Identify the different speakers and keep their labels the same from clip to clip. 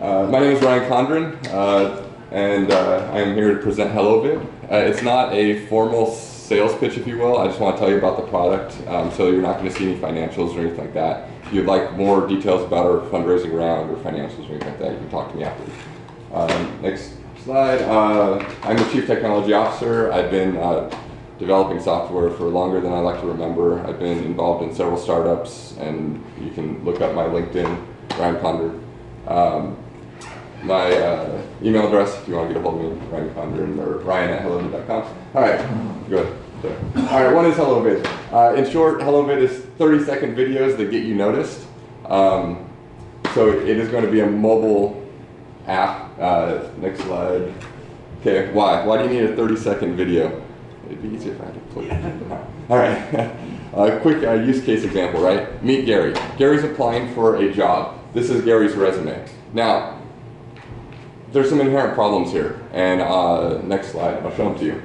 Speaker 1: My name is Ryan Condron, and I am here to present HelloVid. It's not a formal sales pitch, if you will. I just want to tell you about the product, so you're not going to see any financials or anything like that. If you'd like more details about our fundraising round or financials or anything like that, you can talk to me after. Next slide. I'm the Chief Technology Officer. I've been developing software for longer than I like to remember. I've been involved in several startups, and you can look up my LinkedIn, Ryan Condron. My email address, if you want to get a hold of me, Ryan Condron or ryan@hellovid.com. All right, good. All right, what is HelloVid? In short, HelloVid is 30-second videos that get you noticed. So it is going to be a mobile app. Next slide. Okay, why? Why do you need a 30-second video? It'd be easier if I had to put it. All right, a quick use case example, right? Meet Gary. Gary's applying for a job. This is Gary's resume. Now, there's some inherent problems here, and next slide, I'll show them to you.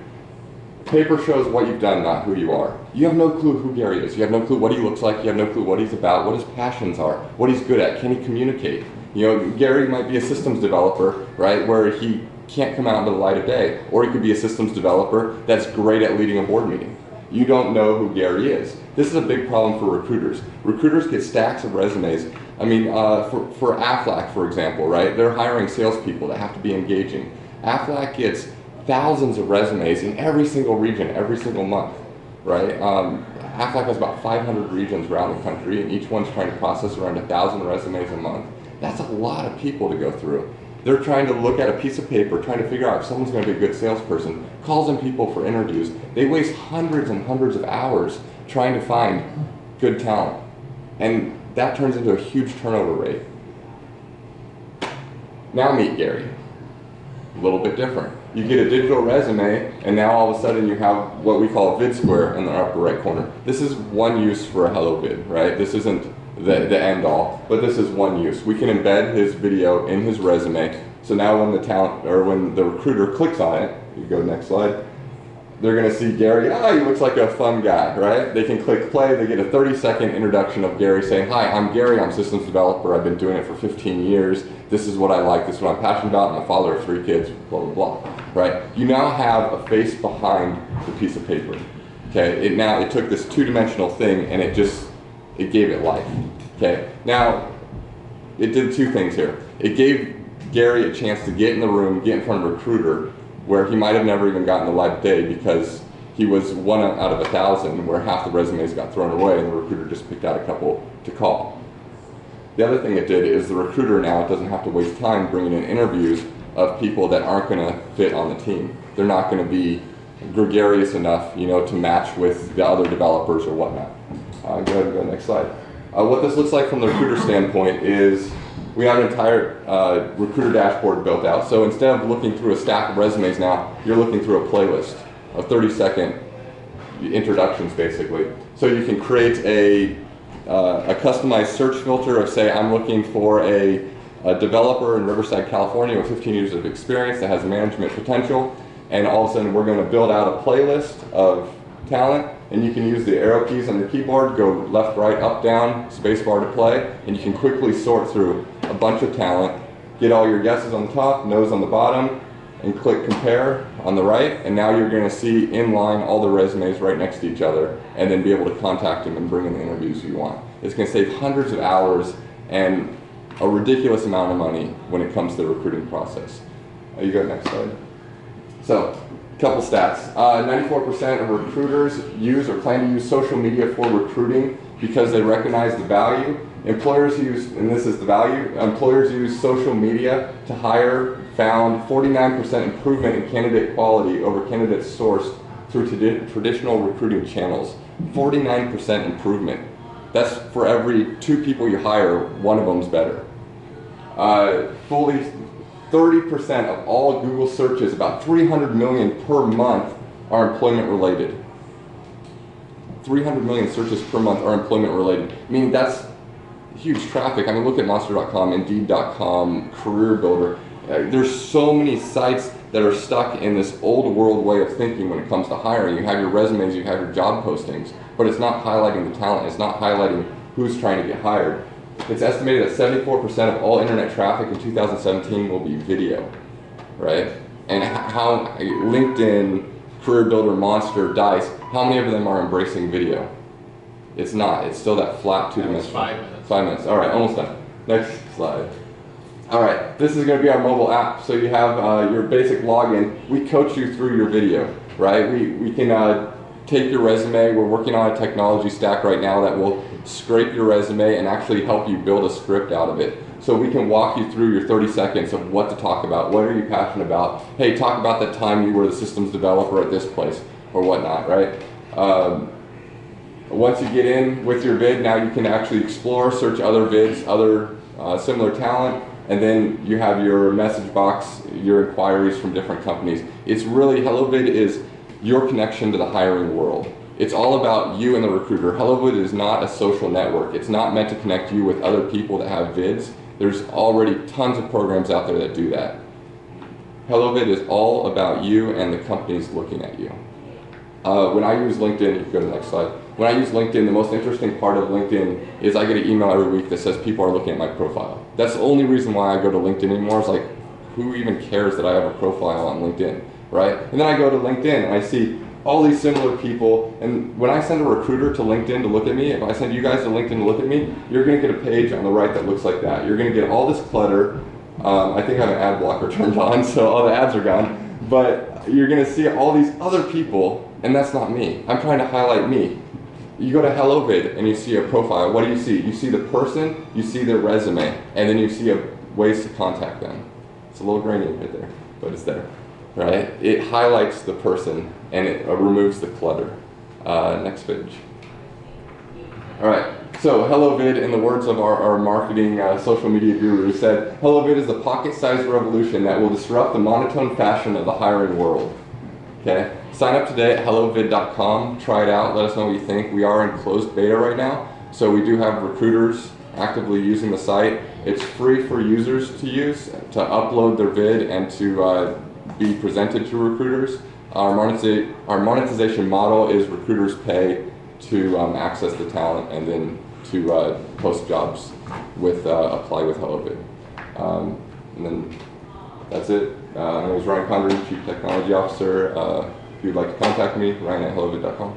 Speaker 1: Paper shows what you've done, not who you are. You have no clue who Gary is. You have no clue what he looks like. You have no clue what he's about, what his passions are, what he's good at. Can he communicate? You know, Gary might be a systems developer, right, where he can't come out into the light of day, or he could be a systems developer that's great at leading a board meeting. You don't know who Gary is. This is a big problem for recruiters. Recruiters get stacks of resumes. I mean, for Aflac, for example, right? They're hiring salespeople that have to be engaging. Aflac gets thousands of resumes in every single region, every single month, right? Aflac has about 500 regions around the country, and each one's trying to process around 1,000 resumes a month. That's a lot of people to go through. They're trying to look at a piece of paper, trying to figure out if someone's going to be a good salesperson, calls in people for interviews. They waste hundreds and hundreds of hours trying to find good talent. And that turns into a huge turnover rate. Now meet Gary. A little bit different. You get a digital resume, and now all of a sudden you have what we call a VID square in the upper right corner. This is one use for a HelloVid, right? This isn't the end all, but this is one use. We can embed his video in his resume, so now when the talent, or when the recruiter clicks on it, you go next slide, they're going to see Gary, he looks like a fun guy, right? They can click play, they get a 30-second introduction of Gary saying, hi, I'm Gary, I'm a systems developer, I've been doing it for 15 years, this is what I like, this is what I'm passionate about, I'm a father of 3 kids, blah, blah, blah, right? You now have a face behind the piece of paper, okay? It took this two-dimensional thing and it gave it life, okay? Now, it did 2 things here. It gave Gary a chance to get in the room, get in front of a recruiter, where he might have never even gotten the light of day because he was 1 out of 1,000 where half the resumes got thrown away and the recruiter just picked out a couple to call. The other thing it did is the recruiter now doesn't have to waste time bringing in interviews of people that aren't going to fit on the team. They're not going to be gregarious enough, to match with the other developers or whatnot. Go ahead and go next slide. What this looks like from the recruiter standpoint is we have an entire recruiter dashboard built out. So instead of looking through a stack of resumes now, you're looking through a playlist of 30-second introductions, basically. So you can create a customized search filter of, say, I'm looking for a developer in Riverside, California with 15 years of experience that has management potential. And all of a sudden, we're going to build out a playlist of talent. And you can use the arrow keys on your keyboard, go left, right, up, down, space bar to play, and you can quickly sort through a bunch of talent, get all your yeses on the top, no's on the bottom, and click compare on the right, and now you're going to see in line all the resumes right next to each other, and then be able to contact them and bring in the interviews you want. It's going to save hundreds of hours and a ridiculous amount of money when it comes to the recruiting process. You go next slide. So, couple stats. 94% of recruiters use or plan to use social media for recruiting because they recognize the value. Employers use, and this is the value, employers use social media to hire, found 49% improvement in candidate quality over candidates sourced through traditional recruiting channels. 49% improvement. That's for every 2 people you hire, 1 of them's better. Fully 30% of all Google searches, about 300 million per month, are employment related. 300 million searches per month are employment related. Meaning that's huge traffic. I mean, look at Monster.com, Indeed.com, Career Builder. There's so many sites that are stuck in this old world way of thinking when it comes to hiring. You have your resumes, you have your job postings, but it's not highlighting the talent, it's not highlighting who's trying to get hired. It's estimated that 74% of all internet traffic in 2017 will be video, right? And how LinkedIn, Career Builder, Monster, Dice, how many of them are embracing video? It's not. It's still that flat two-dimensional.
Speaker 2: 5 minutes.
Speaker 1: 5 minutes. All right, almost done. Next slide. All right, this is going to be our mobile app. So you have your basic login. We coach you through your video, right? We can take your resume. We're working on a technology stack right now that will scrape your resume and actually help you build a script out of it. So we can walk you through your 30 seconds of what to talk about. What are you passionate about? Hey, talk about the time you were the systems developer at this place or whatnot, right? Once you get in with your vid, now you can actually explore, search other vids, other similar talent, and then you have your message box, your inquiries from different companies. It's really, HelloVid is your connection to the hiring world. It's all about you and the recruiter. HelloVid is not a social network. It's not meant to connect you with other people that have vids. There's already tons of programs out there that do that. HelloVid is all about you and the companies looking at you. When I use LinkedIn, you can go to the next slide. When I use LinkedIn, the most interesting part of LinkedIn is I get an email every week that says people are looking at my profile. That's the only reason why I go to LinkedIn anymore. Is like, who even cares that I have a profile on LinkedIn, right? And then I go to LinkedIn and I see all these similar people, and when I send a recruiter to LinkedIn to look at me, if I send you guys to LinkedIn to look at me, you're going to get a page on the right that looks like that. You're going to get all this clutter. I think I have an ad blocker turned on, so all the ads are gone. But you're going to see all these other people, and that's not me. I'm trying to highlight me. You go to HelloVid and you see a profile. What do you see? You see the person, you see their resume, and then you see ways to contact them. It's a little grainy right there, but it's there, right? It highlights the person and it removes the clutter. Next page. All right, so HelloVid, in the words of our marketing social media guru, said, HelloVid is the pocket-sized revolution that will disrupt the monotone fashion of the hiring world. Okay? Sign up today at hellovid.com, try it out, let us know what you think. We are in closed beta right now, so we do have recruiters actively using the site. It's free for users to use, to upload their vid and to be presented to recruiters. Our monetization model is recruiters pay to access the talent and then to post jobs with apply with HelloVid. And then that's it. My name is Ryan Condron, Chief Technology Officer. If you'd like to contact me, Ryan at hellovid.com.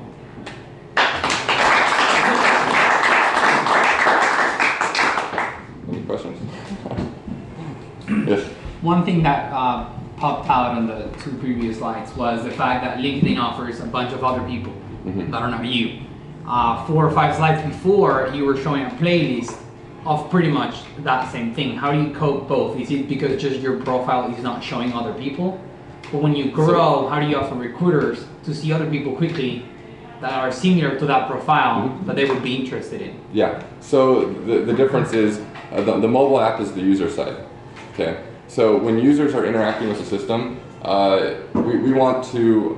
Speaker 1: Any questions? Yes.
Speaker 3: One thing that popped out on the 2 previous slides was the fact that LinkedIn offers a bunch of other people that are not you. 4 or 5 slides before, you were showing a playlist of pretty much that same thing. How do you cope both? Is it because just your profile is not showing other people? But when you grow, how do you offer recruiters to see other people quickly that are similar to that profile that they would be interested in?
Speaker 1: Yeah, so the difference is the mobile app is the user side. Okay, so when users are interacting with the system, we want to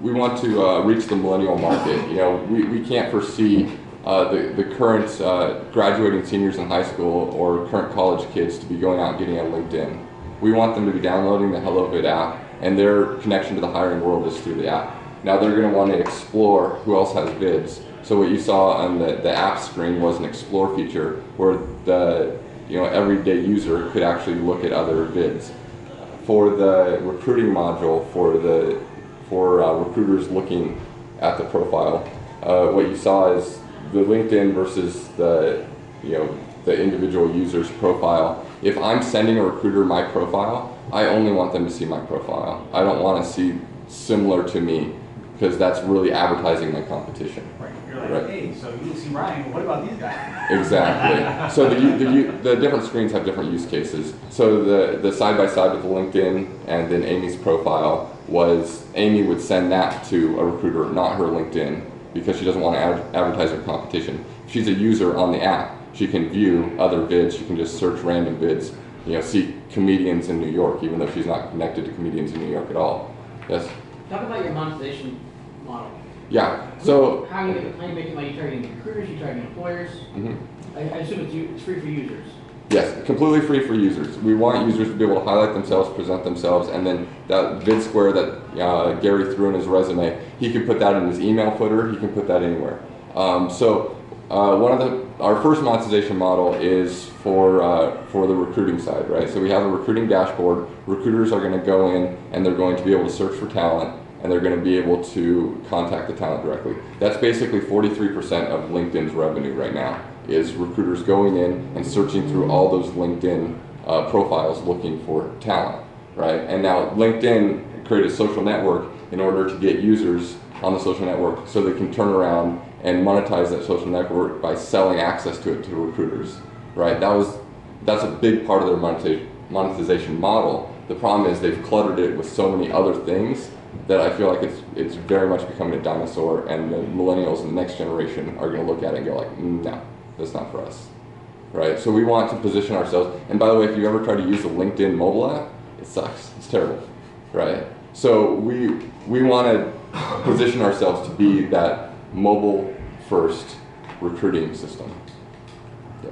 Speaker 1: reach the millennial market. You know, we can't foresee the current graduating seniors in high school or current college kids to be going out and getting on LinkedIn. We want them to be downloading the HelloVid app, and their connection to the hiring world is through the app. Now they're going to want to explore who else has vids. So what you saw on the app screen was an explore feature where the everyday user could actually look at other vids. For the recruiting module, for recruiters looking at the profile, what you saw is the LinkedIn versus the individual user's profile. If I'm sending a recruiter my profile, I only want them to see my profile. I don't want to see similar to me, because that's really advertising my competition.
Speaker 4: Right. You're like, hey, so you see Ryan, what about these guys?
Speaker 1: Exactly. So the different screens have different use cases. So the side by side with the LinkedIn and then Amy's profile was Amy would send that to a recruiter, not her LinkedIn, because she doesn't want to advertise her competition. If she's a user on the app, she can view other vids. She can just search random vids, see comedians in New York, even though she's not connected to comedians in New York at all. Yes?
Speaker 5: Talk about your monetization model.
Speaker 1: Yeah. So
Speaker 5: how you making money? You targeting recruiters? You targeting employers? I assume it's free for users.
Speaker 1: Yes, completely free for users. We want users to be able to highlight themselves, present themselves, and then that vid square that Gary threw in his resume, he can put that in his email footer. He can put that anywhere. So our first monetization model is for the recruiting side, right? So we have a recruiting dashboard. Recruiters are going to go in and they're going to be able to search for talent, and they're going to be able to contact the talent directly. That's basically 43% of LinkedIn's revenue right now, is recruiters going in and searching through all those LinkedIn profiles looking for talent, right? And now LinkedIn created a social network in order to get users on the social network so they can turn around and monetize that social network by selling access to it to recruiters, right? That's a big part of their monetization model. The problem is they've cluttered it with so many other things that I feel like it's very much becoming a dinosaur, and the millennials and the next generation are going to look at it and go like, no, that's not for us, right? So we want to position ourselves. And by the way, if you ever try to use the LinkedIn mobile app, it sucks. It's terrible, right? So we want to position ourselves to be that mobile first recruiting system. Yeah.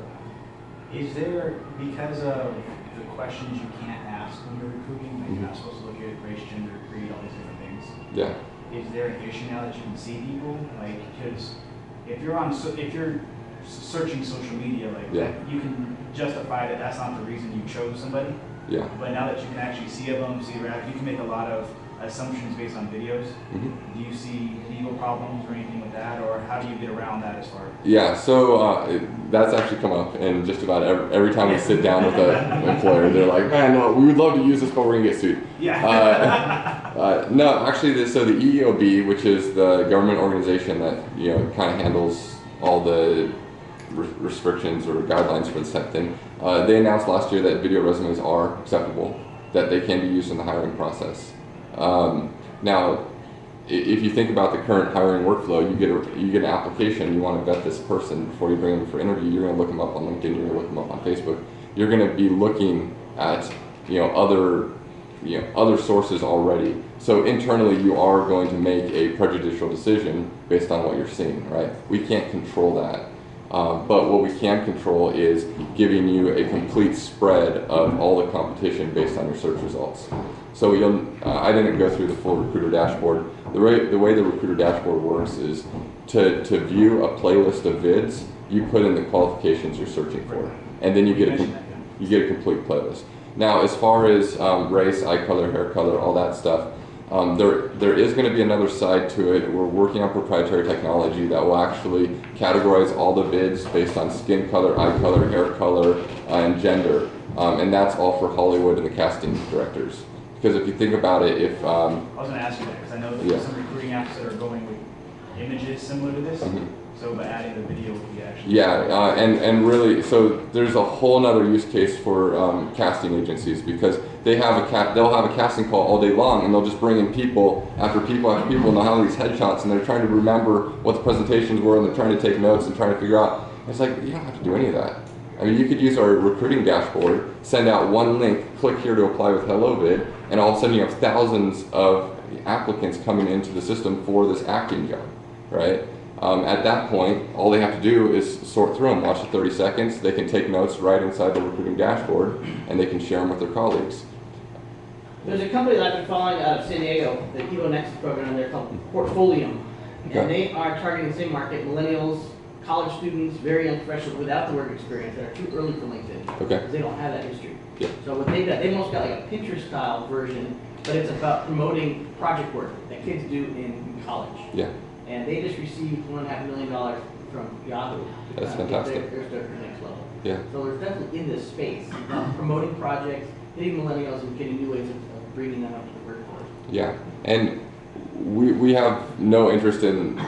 Speaker 4: Is there, because of the questions you can't ask when you're recruiting, like you're not supposed to look at race, gender, creed, all these different things?
Speaker 1: Yeah.
Speaker 4: Is there an issue now that you can see people? Like, because if you're searching social media, like
Speaker 1: Yeah.
Speaker 4: you can justify that that's not the reason you chose somebody.
Speaker 1: Yeah.
Speaker 4: But now that you can actually see them, see rap, you can make a lot of assumptions based on videos. Do you see legal problems or anything with that, or how do you get around that as far?
Speaker 1: Yeah, so that's actually come up, and just about every time we sit down with an employer, they're like, man, no, we would love to use this, but we're gonna get sued.
Speaker 4: Yeah.
Speaker 1: No, actually, so the EEOB, which is the government organization that kind of handles all the restrictions or guidelines for this type of thing, they announced last year that video resumes are acceptable, that they can be used in the hiring process. Now, if you think about the current hiring workflow, you get an application, you want to vet this person before you bring them for interview. You're going to look them up on LinkedIn, you're going to look them up on Facebook. You're going to be looking at other sources already. So internally, you are going to make a prejudicial decision based on what you're seeing, right? We can't control that. But what we can control is giving you a complete spread of all the competition based on your search results. So I didn't go through the full recruiter dashboard. The way the recruiter dashboard works is to view a playlist of vids, you put in the qualifications you're searching for, and then you get a complete playlist. Now, as far as race, eye color, hair color, all that stuff, there is going to be another side to it. We're working on proprietary technology that will actually categorize all the vids based on skin color, eye color, hair color, and gender. And that's all for Hollywood and the casting directors. Because if you think about it, if...
Speaker 4: I was going to ask you that, because I know that there's some recruiting apps that are going with images similar to this. So by adding the video would be actually... Yeah,
Speaker 1: and really, so there's a whole nother use case for casting agencies, because they'll have a casting call all day long, and they'll just bring in people after people after people, and they'll have these headshots, and they're trying to remember what the presentations were, and they're trying to take notes and trying to figure out. It's like, you don't have to do any of that. I mean, you could use our recruiting dashboard, send out one link, click here to apply with HelloVid, and all of a sudden you have thousands of applicants coming into the system for this acting job, right? At that point, all they have to do is sort through them, watch the 30 seconds, they can take notes right inside the recruiting dashboard, and they can share them with their colleagues.
Speaker 5: There's a company that I've been following out of San Diego, the Evo Next program, they're called Portfolium.
Speaker 1: Okay.
Speaker 5: And they are targeting the same market, millennials, college students, very young professionals without the work experience that are too early for LinkedIn.
Speaker 1: Okay.
Speaker 5: Because they don't have that history.
Speaker 1: Yeah.
Speaker 5: So what they've got, they've almost got like a Pinterest style version, but it's about promoting project work that kids do in college.
Speaker 1: Yeah.
Speaker 5: And they just received $1.5 million from Yahoo. to
Speaker 1: That's
Speaker 5: kind of get
Speaker 1: fantastic.
Speaker 5: their stuff to the next level.
Speaker 1: Yeah.
Speaker 5: So there's definitely in this space, promoting projects, hitting millennials and getting new ways of bringing them up to the workforce.
Speaker 1: Yeah, and we have no interest in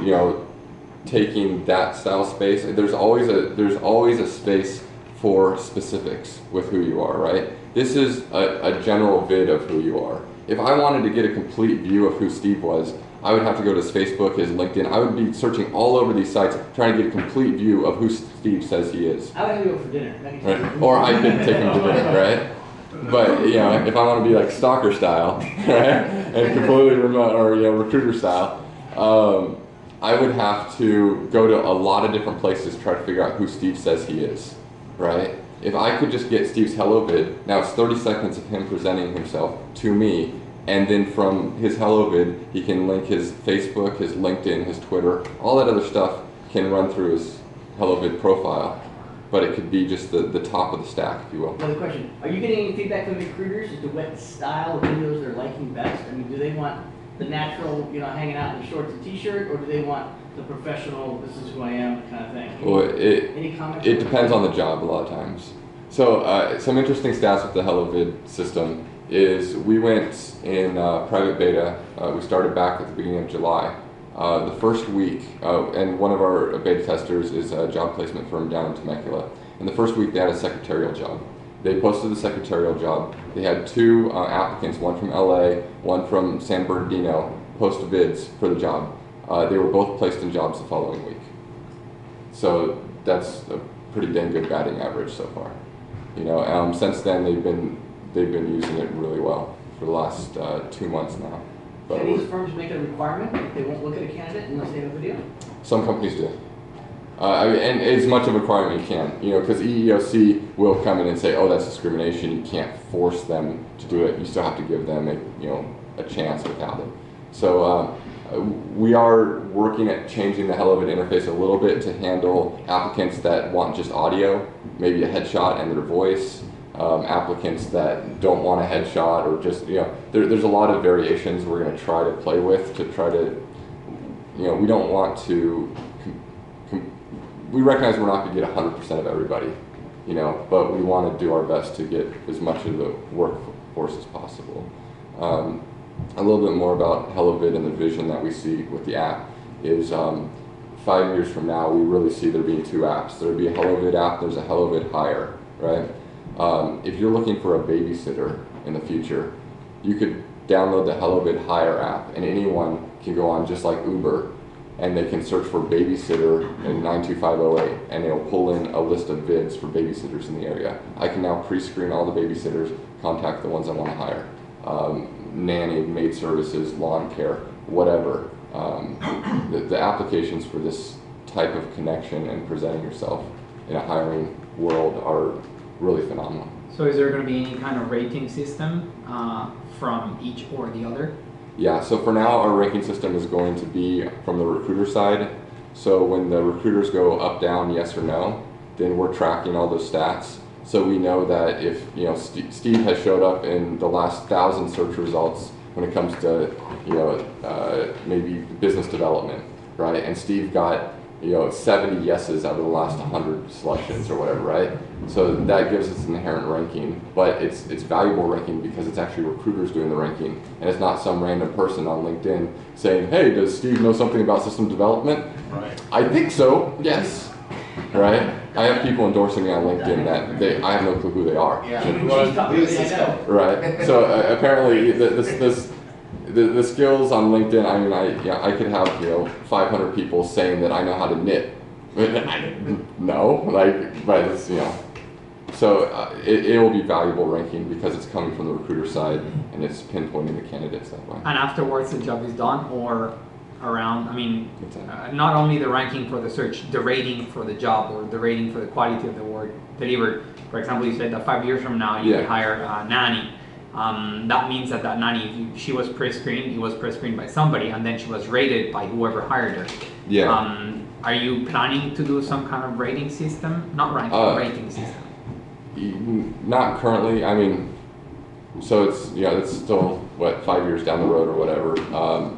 Speaker 1: taking that style space. There's always a space for specifics with who you are, right? This is a general vid of who you are. If I wanted to get a complete view of who Steve was, I would have to go to his Facebook, his LinkedIn. I would be searching all over these sites trying to get a complete view of who Steve says he is.
Speaker 5: I would have to go for dinner.
Speaker 1: Right? Or I could take him to dinner, right? But if I want to be like stalker style, right, and completely remote, or recruiter style, I would have to go to a lot of different places to try to figure out who Steve says he is, right? If I could just get Steve's HelloVid, now it's 30 seconds of him presenting himself to me, and then from his HelloVid, he can link his Facebook, his LinkedIn, his Twitter, all that other stuff can run through his HelloVid profile, but it could be just the top of the stack, if you will.
Speaker 5: Another question, are you getting any feedback from recruiters as to what style of videos they're liking best? I mean, do they want the natural, hanging out in the shorts and t-shirt, or do they want the professional, this is who I am kind of thing?
Speaker 1: Well,
Speaker 5: Any comments?
Speaker 1: it depends on the job a lot of times. So some interesting stats with the HelloVid system is we went in private beta. We started back at the beginning of July. The first week, and one of our beta testers is a job placement firm down in Temecula. And the first week they had a secretarial job. They posted the secretarial job. They had 2 applicants, one from LA, one from San Bernardino, post VIDS for the job. They were both placed in jobs the following week. So that's a pretty dang good batting average so far. Since then they've been using it really well for the last 2 months now. But
Speaker 5: Can these firms make it a requirement? They won't look at a candidate unless they have a video?
Speaker 1: some companies do. And as much of a requirement you can, because EEOC will come in and say, oh, that's discrimination. You can't force them to do it. You still have to give them a chance without it. So we are working at changing the HelloVid interface a little bit to handle applicants that want just audio, maybe a headshot and their voice, applicants that don't want a headshot, or just, there's a lot of variations we're going to try to play with to try to, we don't want to, we recognize we're not going to get 100% of everybody, but we want to do our best to get as much of the workforce as possible. A little bit more about HelloVid and the vision that we see with the app is 5 years from now, we really see there being 2 apps. There'll be a HelloVid app, there's a HelloVid Hire, right? If you're looking for a babysitter in the future, you could download the HelloVid Hire app, and anyone can go on just like Uber, and they can search for babysitter in 92508, and it'll pull in a list of vids for babysitters in the area. I can now pre-screen all the babysitters, contact the ones I want to hire. Nanny, maid services, lawn care, whatever. The applications for this type of connection and presenting yourself in a hiring world are really phenomenal.
Speaker 3: So is there going to be any kind of rating system from each or the other?
Speaker 1: Yeah, so for now our ranking system is going to be from the recruiter side. So when the recruiters go up, down, yes or no, then we're tracking all those stats. So we know that if Steve has showed up in the last 1,000 search results when it comes to maybe business development, right? And Steve got 70 yeses out of the last 100 selections or whatever, right? So that gives us an inherent ranking, but it's valuable ranking because it's actually recruiters doing the ranking, and it's not some random person on LinkedIn saying, hey, does Steve know something about system development?
Speaker 4: Right.
Speaker 1: I think so, yes. Right? I have people endorsing me on LinkedIn that I have no clue who they are.
Speaker 5: Yeah.
Speaker 1: Right? So apparently the skills on LinkedIn, I could have 500 people saying that I know how to knit. But it's so it will be valuable ranking because it's coming from the recruiter side and it's pinpointing the candidates that way.
Speaker 3: And afterwards the job is done, or around, not only the ranking for the search, the rating for the job, or the rating for the quality of the work delivered. For example, you said that 5 years from now you would hire a nanny. That means that nanny, she was pre-screened, it was pre-screened by somebody, and then she was rated by whoever hired her.
Speaker 1: Yeah.
Speaker 3: Are you planning to do some kind of rating system? Not ranking, rating system.
Speaker 1: Not currently. So it's still, 5 years down the road or whatever.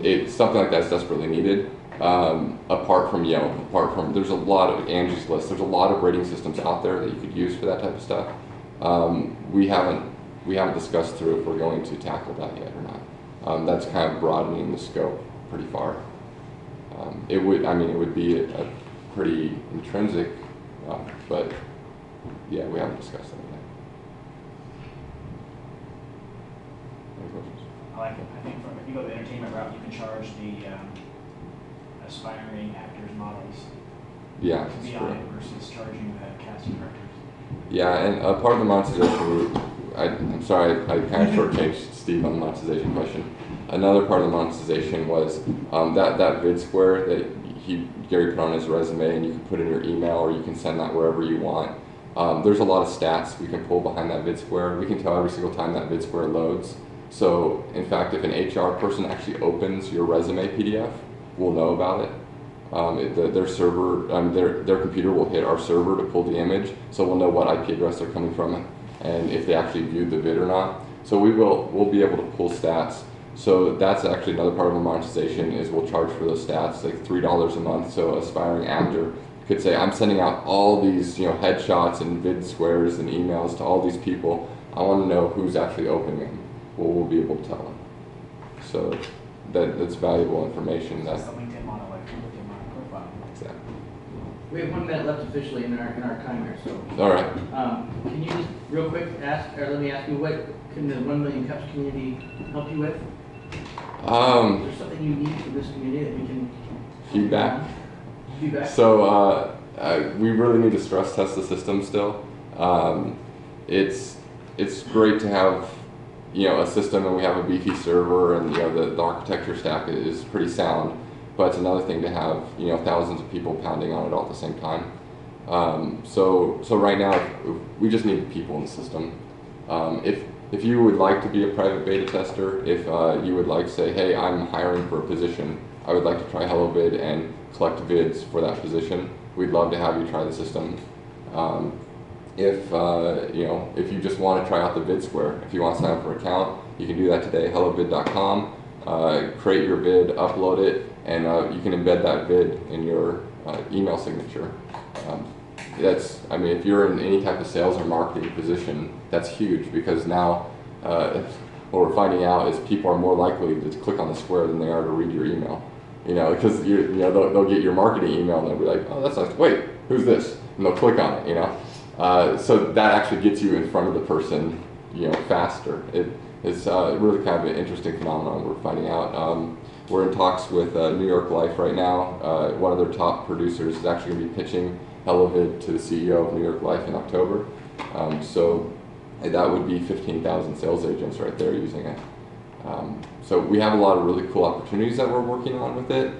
Speaker 1: It's something like that's desperately needed. Apart from, there's a lot of Angie's List. There's a lot of rating systems out there that you could use for that type of stuff. We haven't discussed through if we're going to tackle that yet or not. That's kind of broadening the scope pretty far. It would be a pretty intrinsic, but yeah, we haven't discussed that yet. Any questions?
Speaker 4: I like it. I think if you go the entertainment route, you can charge the aspiring actors, models
Speaker 1: Yeah,
Speaker 4: to be on it versus charging the casting directors.
Speaker 1: Yeah, and part of the monetization, I'm sorry, I kind of shortchanged Steve on the monetization question. Another part of the monetization was that VID square that Gary put on his resume, and you can put in your email or you can send that wherever you want. There's a lot of stats we can pull behind that VID square. We can tell every single time that VID square loads. So in fact, if an HR person actually opens your resume PDF, we'll know about it. Their server, their computer will hit our server to pull the image, so we'll know what IP address they're coming from and if they actually viewed the vid or not. So we'll be able to pull stats. So that's actually another part of our monetization is we'll charge for those stats, like $3 a month. So aspiring actor could say, I'm sending out all these headshots and vid squares and emails to all these people. I want to know who's actually opening them. Well, we'll be able to tell them. So that's valuable information.
Speaker 4: That's the LinkedIn model, like LinkedIn profile.
Speaker 1: Exactly.
Speaker 5: We have 1 minute left officially in our timer, so.
Speaker 1: All right.
Speaker 5: Can you just real quick let me ask you, what can the 1 Million Cups community help you with? Is there something you need from this community that we can?
Speaker 1: Feedback.
Speaker 5: Feedback.
Speaker 1: So we really need to stress test the system still. It's great to have a system, and we have a beefy server, and the architecture stack is pretty sound. But it's another thing to have thousands of people pounding on it all at the same time. So right now we just need people in the system. If you would like to be a private beta tester, if you would like to say, hey, I'm hiring for a position, I would like to try HelloVid and collect vids for that position, we'd love to have you try the system. If you just want to try out the vid square, if you want to sign up for an account, you can do that today. HelloVid.com. Create your vid, upload it, and you can embed that vid in your email signature. If you're in any type of sales or marketing position, that's huge, because now what we're finding out is people are more likely to click on the square than they are to read your email. Because they'll get your marketing email and they'll be like, oh, that's nice. Wait, who's this? And they'll click on it. So that actually gets you in front of the person, faster. It's really kind of an interesting phenomenon we're finding out. We're in talks with New York Life right now. One of their top producers is actually going to be pitching HelloVid to the CEO of New York Life in October. So that would be 15,000 sales agents right there using it. So we have a lot of really cool opportunities that we're working on with it.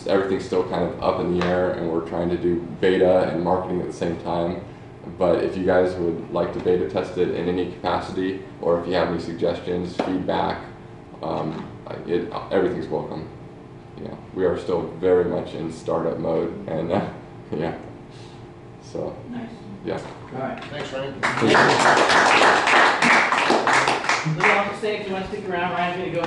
Speaker 1: Everything's still kind of up in the air, and we're trying to do beta and marketing at the same time. But if you guys would like to beta test it in any capacity, or if you have any suggestions, feedback, everything's welcome. We are still very much in startup mode, and yeah. So.
Speaker 5: Nice.
Speaker 1: Yeah.
Speaker 5: All right.
Speaker 2: Thanks, Ryan.
Speaker 5: Little off the stage, if you want to stick around, Ryan's going to go.